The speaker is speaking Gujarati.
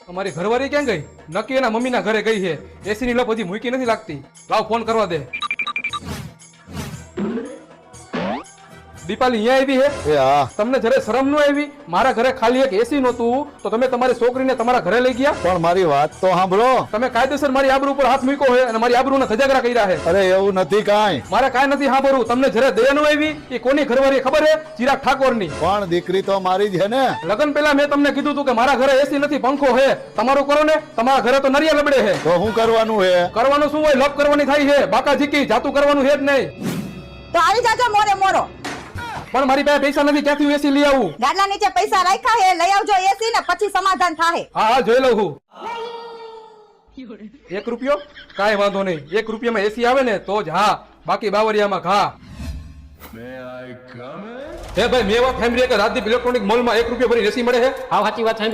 અમારી ઘરવાળી ક્યાં ગઈ? નક્કી એના મમ્મીના ઘરે ગઈ છે. એસી ની લપ હજી મૂકી નથી લાગતી. લાવ ફોન કરવા દે. દીપાલી અહીંયા આવી હે? એ હા, તમને જરા શરમ ન આવી? મારા ઘરે ખાલી એક એસી નહોતું તો તમે તમારી છોકરીને તમારા ઘરે લઈ ગયા. પણ મારી વાત તો સાંભળો. તમે કાયદેસર મારી આબરૂ ઉપર હાથ મૂક્યો છે અને મારી આબરૂના ધજાગરા કર્યા છે. અરે એવું નથી કાંઈ. મારે કાંઈ નથી સાંભળવું. તમને જરા દયા ન આવી? એ કોની ઘરવાળી ખબર છે? ચિરાગ ઠાકોરની. પણ દીકરી તો મારી જ છે ને. લગન પહેલા મેં તમને કીધું હતું કે મારા ઘરે એસી નથી, પંખો છે. તમારું કરો ને. તમારા ઘરે તો નરિયા લબડે છે. તો શું કરવાનું હે? કરવાનું શું હોય? લપ કરવાની થાય છે. બાકા ઝીકી જાતું કરવાનું છે જ નહીં. તો આવી જાજો મોરે મોરો. પણ મારી પાસે પૈસા નથી. ક્યાંથી એસી લઈ આવું? ગાડલા નીચે પૈસા રાખ્યા હે, લઈ આવજો એસી ને પછી સમાધાન થાય. હા હા, જોઈ લઉં છું. 1 રૂપિયો? કાંઈ વાંધો નહીં. 1 રૂપિયામાં એસી આવે ને તો જ હા, બાકી બાવરિયામાં ઘા. હે ભાઈ, મેં વાત સાંભળી કે રાજદીપ ઇલેક્ટ્રોનિક મોલમાં 1 રૂપિયો ભરી એસી મળે છે. હા સાચી વાત સાંભળી.